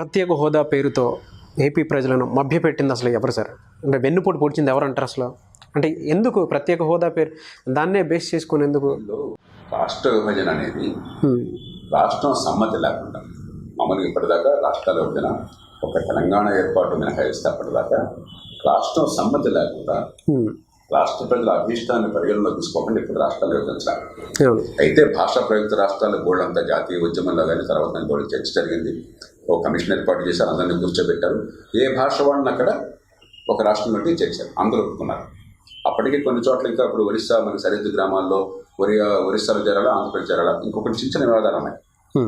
ప్రత్యేక హోదా పేరుతో ఏపీ ప్రజలను మభ్యపెట్టింది అసలు ఎవరు సార్? అంటే వెన్నుపోటు పొడిచింది ఎవరు అంటారు అసలు? అంటే ఎందుకు ప్రత్యేక హోదా పేరు దాన్నే బేస్ చేసుకుని ఎందుకు? రాష్ట్ర విభజన అనేది రాష్ట్రం సమ్మతి లేకుండా మామూలుగా ఇప్పటిదాకా రాష్ట్రాల విభజన ఒక తెలంగాణ ఏర్పాటు మినహాయిస్తే అప్పటిదాకా రాష్ట్రం సమ్మతి లేకుండా రాష్ట్ర ప్రజల అభీష్టాన్ని పరిగణలో తీసుకోకుండా ఇప్పుడు రాష్ట్రాలు విభజించాలి. అయితే భాషా ప్రయుక్త రాష్ట్రాల గోళ్ళంతా జాతీయ ఉద్యమంలో కానీ తర్వాత గోళ్ళు చర్చ జరిగింది. ఒక కమిషన్ ఏర్పాటు చేశారు, అందరినీ కూర్చోబెట్టారు. ఏ భాష వాళ్ళని అక్కడ ఒక రాష్ట్రం బట్టి చేర్చారు, అందరూ ఒప్పుకున్నారు. అప్పటికి కొన్ని చోట్ల ఇంకా ఇప్పుడు ఒరిస్సా మన సరిహద్దు గ్రామాల్లో ఒరిస్సాలో చేరాలా, ఆంధ్రప్రదేశ్ చేరాలా, ఇంకొకటి చిన్న చిన్న వివాదాలు ఉన్నాయి.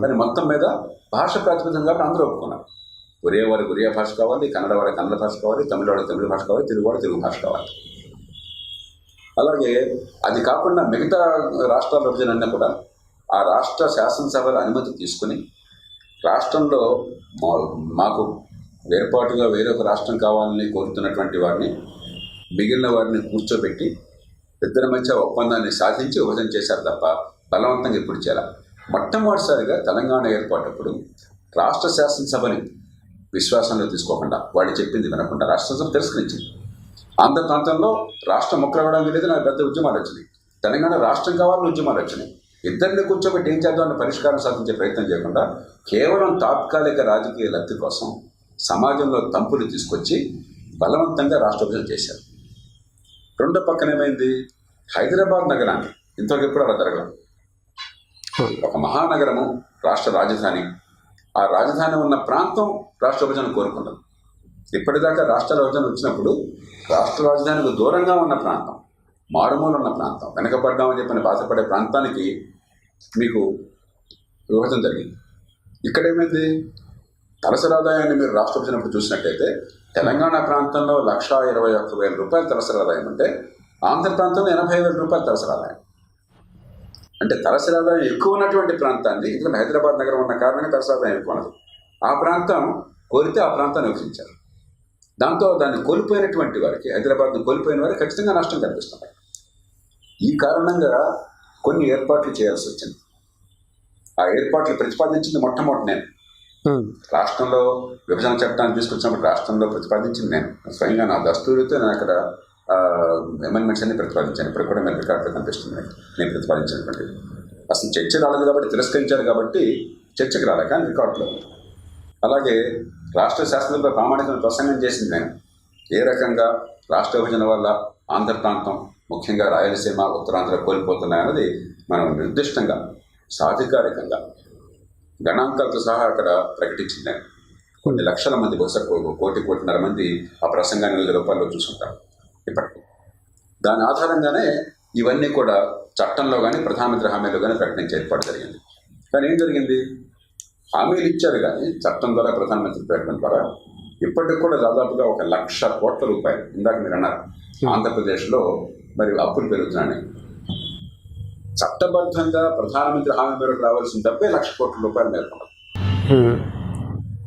కానీ మొత్తం మీద భాష ప్రాతిపదికన కాబట్టి అందరూ ఒప్పుకున్నారు. ఒరియా వారికి ఒరియా భాష కావాలి, కన్నడ వారికి కన్నడ భాష కావాలి, తమిళ వారికి తమిళ భాష కావాలి, తెలుగు వారికి తెలుగు భాష కావాలి. అలాగే అది కాకుండా మిగతా రాష్ట్రాల విభజన అన్నా కూడా ఆ రాష్ట్ర శాసనసభల అనుమతి తీసుకుని రాష్ట్రంలో మాకు వేర్పాటుగా వేరొక రాష్ట్రం కావాలని కోరుతున్నటువంటి వారిని మిగిలిన వారిని కూర్చోబెట్టి ఇద్దరి మధ్య ఒప్పందాన్ని సాధించి విభజన చేశారు తప్ప బలవంతంగా ఎప్పుడు చేయాలి. మొట్టమొదటిసారిగా తెలంగాణ ఏర్పాటప్పుడు రాష్ట్ర శాసనసభని విశ్వాసంలో తీసుకోకుండా వాళ్ళు చెప్పింది వినకుండా రాష్ట్రసభ తిరస్కరించింది. ఆంధ్ర ప్రాంతంలో రాష్ట్రం మొక్కలవడం లేదు, నాకు పెద్ద ఉద్యమాలు వచ్చినాయి. తెలంగాణ రాష్ట్రం కావాలని ఉద్యమాలు వచ్చినాయి. ఇద్దరిని కూర్చోబెట్టి ఏం చేద్దామని పరిష్కారం సాధించే ప్రయత్నం చేయకుండా కేవలం తాత్కాలిక రాజకీయ లబ్ధి కోసం సమాజంలో తంపులు తీసుకొచ్చి బలవంతంగా రాష్ట్ర విభజన చేశారు. రెండో పక్కన ఏమైంది, హైదరాబాద్ నగరాన్ని ఇంతవరకు ఎప్పుడు అలా జరగలేదు. ఒక మహానగరము రాష్ట్ర రాజధాని, ఆ రాజధాని ఉన్న ప్రాంతం రాష్ట్ర విభజన కోరుకున్నది. ఇప్పటిదాకా రాష్ట్రాల విభజన వచ్చినప్పుడు రాష్ట్ర రాజధానికి దూరంగా ఉన్న ప్రాంతం, మారుమూల ఉన్న ప్రాంతం, వెనకబడ్డామని చెప్పని బాధపడే ప్రాంతానికి మీకు విభజన జరిగింది. ఇక్కడ ఏమైంది, తలసరి ఆదాయాన్ని మీరు రాష్ట్ర విభజనప్పుడు చూసినట్టయితే తెలంగాణ ప్రాంతంలో 1,21,000 రూపాయలు తలసరి ఆదాయం ఉంటే ఆంధ్ర ప్రాంతంలో 80,000 రూపాయలు తలసరి ఆదాయం. అంటే తలసరి ఆదాయం ఎక్కువ ఉన్నటువంటి ప్రాంతాన్ని, ఎందుకంటే హైదరాబాద్ నగరం ఉన్న కారణంగా తలసరి ఆదాయం ఎక్కువ ఉన్నది, ఆ ప్రాంతం కోరితే ఆ ప్రాంతాన్ని విభజించారు. దాంతో దాన్ని కోల్పోయినటువంటి వారికి, హైదరాబాద్ను కోల్పోయిన వారికి ఖచ్చితంగా నష్టం కనిపిస్తుంది. ఈ కారణంగా కొన్ని ఏర్పాట్లు చేయాల్సి వచ్చింది. ఆ ఏర్పాట్లు ప్రతిపాదించింది మొట్టమొదటి నేను. రాష్ట్రంలో విభజన చట్టాన్ని తీసుకొచ్చినప్పుడు రాష్ట్రంలో ప్రతిపాదించింది నేను స్వయంగా. నా దస్తూరితో నేను అక్కడ అమెండ్మెంట్స్ అన్ని ప్రతిపాదించాను. ఇప్పుడు కూడా మీరు రికార్డులో కనిపిస్తుంది నేను ప్రతిపాదించినటువంటి. అసలు చర్చ రాలేదు కాబట్టి, తిరస్కరించారు కాబట్టి చర్చకు రాలేదు, కానీ రికార్డులో. అలాగే రాష్ట్ర శాసనసభలో ప్రామాణికమైన ప్రసంగం చేసింది నేను. ఏ రకంగా రాష్ట్ర విభజన వల్ల ఆంధ్ర ప్రాంతం, ముఖ్యంగా రాయలసీమ, ఉత్తరాంధ్ర కోల్పోతున్నాయన్నది మనం నిర్దిష్టంగా సాధికారికంగా గణాంకాలతో సహా అక్కడ ప్రకటించింది నేను. కొన్ని లక్షల మంది, బహుశా 1,00,00,000-1,50,000 మంది ఆ ప్రసంగాన్ని రూపాయల్లో చూసుకుంటారు ఇప్పటికీ. దాని ఆధారంగానే ఇవన్నీ కూడా చట్టంలో కానీ ప్రధానమంత్రి హామీలో కానీ ప్రకటించే ఏర్పాటు జరిగింది. కానీ ఏం జరిగింది, హామీలు ఇచ్చారు కానీ చట్టం ద్వారా, ప్రధానమంత్రి ప్రకటన ద్వారా ఇప్పటికి కూడా దాదాపుగా 1,00,00,000 కోట్ల రూపాయలు, ఇందాక మీరు అన్నారు ఆంధ్రప్రదేశ్లో మరి అప్పులు పెరుగుతున్నాయని. చట్టబద్ధంగా ప్రధానమంత్రి హామీ మేరకు రావాల్సిన 70,00,000 కోట్ల రూపాయలు మేరకున్నది.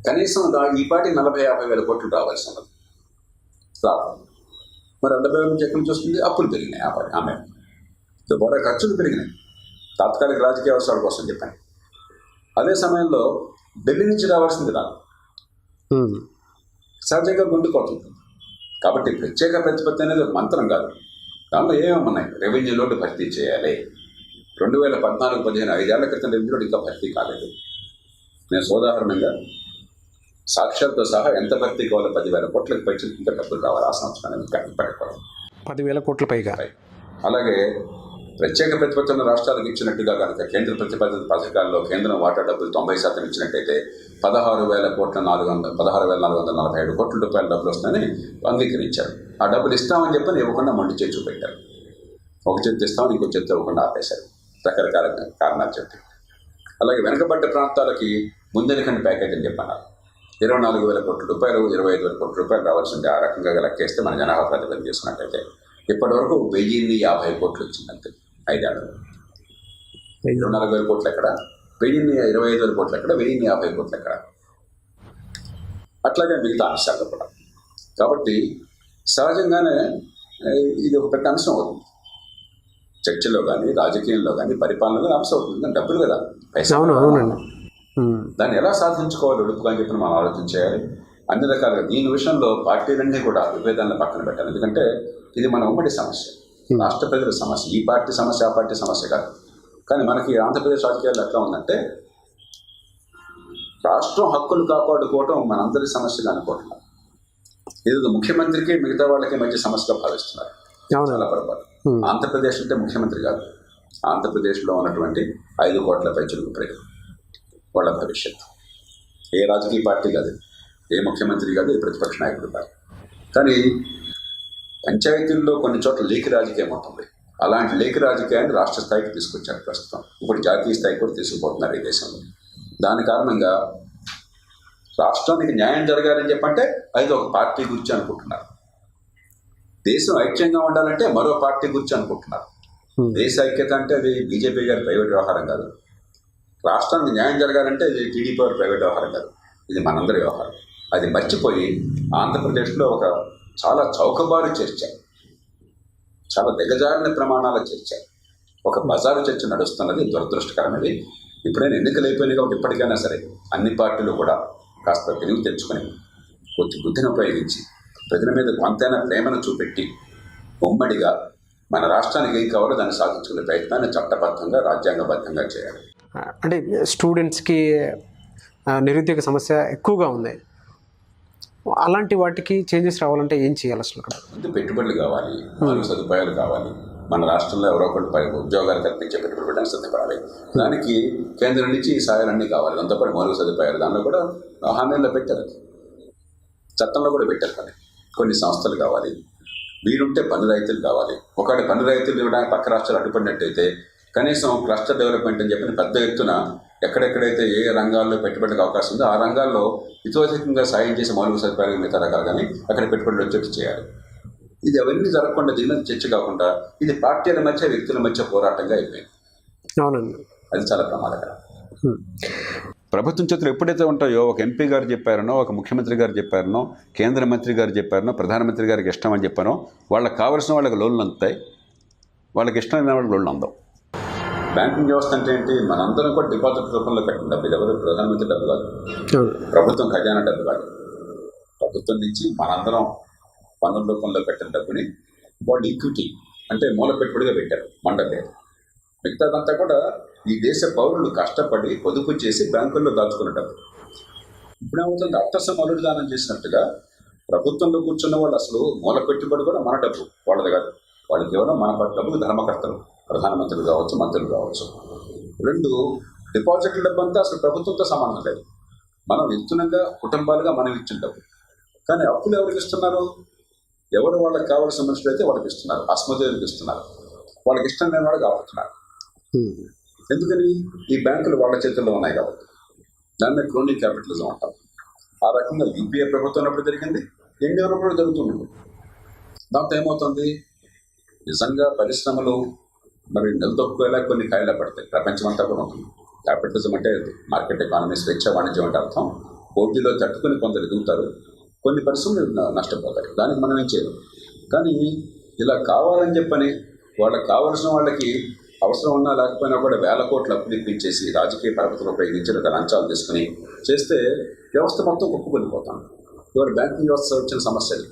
కనీసం ఈ పాటి 40,000-50,000 కోట్లు రావాల్సి ఉన్నది. మరి 70,000 నుంచి ఎక్కడి నుంచి వస్తుంది, అప్పులు పెరిగినాయి. ఆ పాటి ఆమె ద్వారా ఖర్చులు పెరిగినాయి, తాత్కాలిక రాజకీయ అవసరాల కోసం చెప్పాను. అదే సమయంలో ఢిల్లీ నుంచి రావాల్సింది రాదు, సహజంగా గుండుకోతుంది. కాబట్టి ప్రత్యేక ప్రతిపత్తి అనేది ఒక మంత్రం కాదు. దానిలో ఏమేమన్నాయి, రెవెన్యూ లోటు భర్తీ చేయాలి. 2014-15 5 ఏళ్ల క్రితం రెవెన్యూ లోటు ఇంకా భర్తీ కాలేదు. నేను సోదాహరణంగా సాక్ష్యాలతో సహా ఎంత భర్తీ కావాలో 10,000 కోట్లకు పైచి ఇంకా డబ్బులు రావాలి ఆ సంవత్సరానికి ఇప్పటికి 10,000 కోట్ల పైగా. అలాగే ప్రత్యేక ప్రతిపత్తి ఉన్న రాష్ట్రాలకు ఇచ్చినట్టుగా కనుక కేంద్ర ప్రతిపాదిత పథకాల్లో కేంద్రం వాటా డబ్బులు 90% ఇచ్చినట్టయితే 16,447 కోట్ల రూపాయల డబ్బులు వస్తాయని అంగీకరించారు. ఆ డబ్బులు ఇస్తామని చెప్పని ఇవ్వకుండా మొండి చేసి చూపెట్టారు. ఒక చేతి ఇస్తామని ఇంకో చేతి ఇవ్వకుండా ఆపేశారు, రకరకాల కారణాలు చెప్పి. అలాగే వెనకబడ్డ ప్రాంతాలకి ముందెనకండి ప్యాకేజ్ అని చెప్పన్నారు. 24,000 కోట్ల రూపాయలు, 25,000 కోట్ల రూపాయలు రావాల్సింది. ఆ రకంగా లెక్కేస్తే మన జనాభా ప్రాతిపదిక చేసుకున్నట్టయితే ఇప్పటి వరకు 1,050 కోట్లు వచ్చిందంటే 5 ఏళ్ళలో. 24,000 కోట్లు ఎక్కడ, 1,025,000 కోట్లు ఎక్కడ, 1,050 కోట్లు ఎక్కడ. అట్లాగే మిగతా అంశాలు కూడా. కాబట్టి సహజంగానే ఇది ఒక పెద్ద అంశం అవుతుంది చర్చలో కానీ, రాజకీయంలో కానీ, పరిపాలనలో అంశం అవుతుంది. డబ్బులు కదా, పైసా. దాన్ని ఎలా సాధించుకోవాలి ఒడుపుగా అని చెప్పి మనం ఆలోచన చేయాలి. అన్ని రకాలుగా దీని విషయంలో పార్టీలన్నీ కూడా విభేదాలను పక్కన పెట్టాలి. ఎందుకంటే ఇది మన ఉమ్మడి సమస్య, రాష్ట్ర ప్రజల సమస్య. ఈ పార్టీ సమస్య ఆ పార్టీ సమస్య కాదు. కానీ మనకి ఆంధ్రప్రదేశ్ రాజకీయాలు ఎట్లా ఉందంటే రాష్ట్రం హక్కులు కాపాడుకోవడం మనందరి సమస్యగా అనుకోవట్లేదు. ఇది ముఖ్యమంత్రికి మిగతా వాళ్ళకి మధ్య సమస్యగా భావిస్తున్నారు. చాలా పొరపాటు. ఆంధ్రప్రదేశ్ అంటే ముఖ్యమంత్రి కాదు, ఆంధ్రప్రదేశ్లో ఉన్నటువంటి 5 కోట్ల ప్రజలకు ప్రజలు, వాళ్ళ భవిష్యత్తు. ఏ రాజకీయ పార్టీ కాదు, ఏ ముఖ్యమంత్రి కాదు, ఏ ప్రతిపక్ష నాయకుడు కాదు. కానీ పంచాయతీల్లో కొన్ని చోట్ల లేఖి రాజకీయం ఉంటుంది. అలాంటి లేఖి రాజకీయాన్ని రాష్ట్ర స్థాయికి తీసుకొచ్చారు ప్రస్తుతం. ఇప్పుడు జాతీయ స్థాయికి కూడా తీసుకుపోతున్నారు ఈ దేశంలో. దాని కారణంగా రాష్ట్రానికి న్యాయం జరగాలని చెప్పంటే అది ఒక పార్టీ గురించి అనుకుంటున్నారు. దేశం ఐక్యంగా ఉండాలంటే మరో పార్టీ గురించి అనుకుంటున్నారు. దేశ ఐక్యత అంటే అది బీజేపీ గారి ప్రైవేట్ వ్యవహారం కాదు. రాష్ట్రానికి న్యాయం జరగాలంటే ఇది టీడీపీ వారి ప్రైవేట్ వ్యవహారం కాదు, ఇది మనందరి వ్యవహారం. అది మర్చిపోయి ఆంధ్రప్రదేశ్లో ఒక చాలా చౌకబారు చర్చ, చాలా దిగజారిన ప్రమాణాల చర్చ, ఒక బజారు చర్చ నడుస్తున్నది దురదృష్టకరమైనది. ఇప్పుడైనా ఎన్నికలు అయిపోయినాయి కాబట్టి ఇప్పటికైనా సరే అన్ని పార్టీలు కూడా కాస్త తెలివి తెచ్చుకొని కొంచెం బుద్ధిని ఉపయోగించి ప్రజల మీద కొంతైనా ప్రేమను చూపెట్టి ఉమ్మడిగా మన రాష్ట్రానికి ఏం కావాలో దాన్ని సాధించుకునే ప్రయత్నాన్ని చట్టబద్ధంగా రాజ్యాంగబద్ధంగా చేయాలి. అంటే స్టూడెంట్స్కి నిరుద్యోగ సమస్య ఎక్కువగా ఉంది. అలాంటి వాటికి చేంజెస్ రావాలంటే ఏం చేయాలి అసలు? అక్కడ ముందు పెట్టుబడులు కావాలి, మౌలిక సదుపాయాలు కావాలి. మన రాష్ట్రంలో ఎవరో ఒకటి ఉద్యోగాలు కల్పించే పెట్టుబడి పెట్టడానికి సిద్ధపడాలి. దానికి కేంద్రం నుంచి ఈ సహాయాలన్నీ కావాలి. దాంతోపాటు మౌలిక సదుపాయాలు దానిలో కూడా హామీల్లో పెట్టారు, చట్టంలో కూడా పెట్టారు. కానీ కొన్ని సంస్థలు కావాలి, వీరుంటే పన్ను రైతులు కావాలి. ఒకటి పన్ను రైతులు ఇవ్వడానికి పక్క రాష్ట్రాలు అడ్డుపడినట్టయితే కనీసం క్లస్టర్ డెవలప్మెంట్ అని చెప్పిన పెద్ద ఎత్తున ఎక్కడెక్కడైతే ఏ రంగాల్లో పెట్టుబడికి అవకాశం ఉందో ఆ రంగాల్లో ఇతోధికంగా సాయం చేసే మౌలిక సదుపాయాలు మిగతా రకాలు కానీ అక్కడ పెట్టుబడులు వచ్చేట్టు చేయాలి. ఇది అవన్నీ జరగకుండా దీని మీద చర్చ కాకుండా ఇది పార్టీల మధ్య వ్యక్తుల మధ్య పోరాటంగా అయిపోయింది. అవునండి, అది చాలా ప్రమాదకరం. ప్రభుత్వం చేతులు ఎప్పుడైతే ఉంటాయో ఒక ఎంపీ గారు చెప్పారనో, ఒక ముఖ్యమంత్రి గారు చెప్పారనో, కేంద్ర మంత్రి గారు చెప్పారనో, ప్రధానమంత్రి గారికి ఇష్టం అని చెప్పానో వాళ్ళకి కావాల్సిన వాళ్ళకి లోన్లు అందుతాయి, వాళ్ళకి ఇష్టమైన వాళ్ళకి లోన్లు అందవు. బ్యాంకింగ్ వ్యవస్థ అంటే ఏంటి? మనందరం కూడా డిపాజిట్ రూపంలో కట్టిన డబ్బు. ఇది ఎవరు? ప్రధానమంత్రి డబ్బు కాదు, ప్రభుత్వం ఖజానా డబ్బు కాదు. ప్రభుత్వం నుంచి మనందరం పన్నుల రూపంలో కట్టిన డబ్బుని వాళ్ళు ఈక్విటీ అంటే మూల పెట్టుబడిగా పెట్టారు, మండలేదు. మిగతాదంతా కూడా ఈ దేశ పౌరులు కష్టపడి పొదుపు చేసి బ్యాంకుల్లో దాచుకున్న డబ్బు. ఇప్పుడేమవుతుంది? అట్టస మరుడు దానం చేసినట్టుగా ప్రభుత్వంలో కూర్చున్న వాళ్ళు అసలు మూల పెట్టుబడి కూడా మన డబ్బు వాళ్ళది కాదు. వాళ్ళు కేవలం మన డబ్బులు ధర్మకర్తలు, ప్రధానమంత్రులు కావచ్చు, మంత్రులు కావచ్చు. 2 డిపాజిట్ల డబ్బు అంతా అసలు ప్రభుత్వంతో సంబంధం లేదు, మనం ఇస్తున్నగా కుటుంబాలుగా మనం ఇచ్చిన డబ్బు. కానీ అప్పులు ఎవరికి ఇస్తున్నారు? ఎవరు వాళ్ళకి కావాల్సిన మనుషులు అయితే వాళ్ళకి ఇస్తున్నారు, అస్మదేవులకు ఇస్తున్నారు, వాళ్ళకి ఇష్టం లేని వాళ్ళకి ఆపుతున్నారు. ఎందుకని? ఈ బ్యాంకులు వాళ్ళ చేతుల్లో ఉన్నాయి కాబట్టి. దాన్ని క్రోనీ క్యాపిటలిజం అంటాం. ఆ రకంగా యూపీఏ ప్రభుత్వం ఉన్నప్పుడు జరిగింది, ఎన్డీఏలో కూడా జరుగుతుంది. దాంతో ఏమవుతుంది? నిజంగా పరిశ్రమలు మరి నిలదొక్కువేలా కొన్ని కాయలా పడతాయి. ప్రపంచమంతా కూడా ఉంటుంది. క్యాపిటలిజం అంటే మార్కెట్ ఎకానమీ, స్వేచ్ఛ వాణిజ్యం అంటే అర్థం. పోటీలో తట్టుకుని కొందరు ఎదుగుతారు, కొన్ని పరిశ్రమలు నష్టపోతాయి. దానికి మనం ఏం చేయలేం. కానీ ఇలా కావాలని చెప్పని వాళ్ళకి కావాల్సిన వాళ్ళకి అవసరం ఉన్నా లేకపోయినా కూడా 1000 కోట్లు అప్పులు ఇప్పించేసి రాజకీయ పరపతిలో ఉపయోగించి లంచాలు తీసుకుని చేస్తే వ్యవస్థ మొత్తం కుప్పకొలిపోతాం. ఇవాళ బ్యాంకింగ్ వ్యవస్థ వచ్చిన సమస్యలు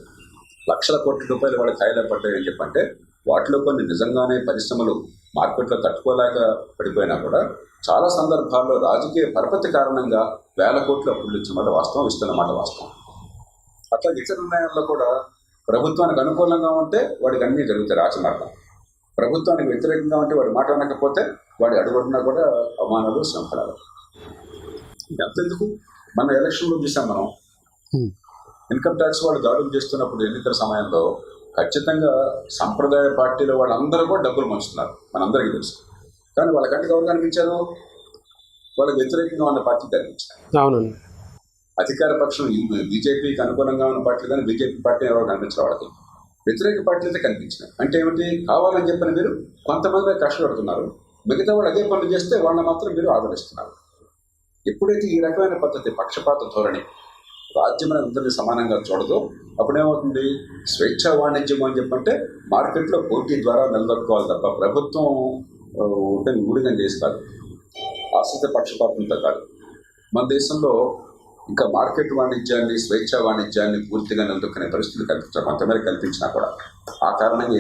లక్షల కోట్ల రూపాయలు వాళ్ళకి కాయలా పడ్డాయని చెప్పంటే వాటిలో కొన్ని నిజంగానే పరిశ్రమలు మార్కెట్లో తట్టుకోలేక పడిపోయినా కూడా చాలా సందర్భాల్లో రాజకీయ పరపతి కారణంగా 1000 కోట్లు అప్పులు ఇచ్చినమాట వాస్తవం, ఇస్తున్నమాట వాస్తవం. అట్లా ఇతర నిర్ణయాల్లో కూడా ప్రభుత్వానికి అనుకూలంగా ఉంటే వాడికి అన్నీ జరుగుతాయి రాజమార్గం. ప్రభుత్వానికి వ్యతిరేకంగా ఉంటే వాడు మాట అనకపోతే వాడి అడుగుతున్నా కూడా అవమానాలు, శంఖలాలు. ఎంతెందుకు మన ఎలక్షన్లో చూసాం మనం. ఇన్కమ్ ట్యాక్స్ వాళ్ళు దాడులు చేస్తున్నప్పుడు ఎన్నికల సమయంలో ఖచ్చితంగా సంప్రదాయ పార్టీలో వాళ్ళందరూ కూడా డబ్బులు పంచుతున్నారు, మనందరికీ తెలుసు. కానీ వాళ్ళకంటే ఎవరు కనిపించారు? వాళ్ళకి వ్యతిరేకంగా ఉన్న పార్టీ కనిపించారు. అవునండి, అధికార పక్షం బీజేపీకి అనుకూలంగా ఉన్న పార్టీలు కానీ బీజేపీ పార్టీ ఎవరు కనిపించారు? వాళ్ళకి వ్యతిరేక పార్టీలు అయితే కనిపించినాయి. అంటే ఏమిటి? కావాలని చెప్పిన మీరు కొంతమంది కష్టపడుతున్నారు, మిగతా వాళ్ళు అదే పనులు చేస్తే వాళ్ళని మాత్రం మీరు ఆదరిస్తున్నారు. ఎప్పుడైతే ఈ రకమైన పద్ధతి, పక్షపాత ధోరణి రాజ్యం అందరినీ సమానంగా చూడదు, అప్పుడేమవుతుంది? స్వేచ్ఛ వాణిజ్యం అని చెప్పంటే మార్కెట్లో పోటీ ద్వారా నిలదొక్కోవాలి తప్ప ప్రభుత్వం ఊడిగం చేసి కాదు, ఆశ్రిత పక్షపాతంతో కాదు. మన దేశంలో ఇంకా మార్కెట్ వాణిజ్యాన్ని, స్వేచ్ఛా వాణిజ్యాన్ని పూర్తిగా నిలదొక్కునే పరిస్థితులు కొంతమేర కల్పించినా కూడా ఆ కారణంగా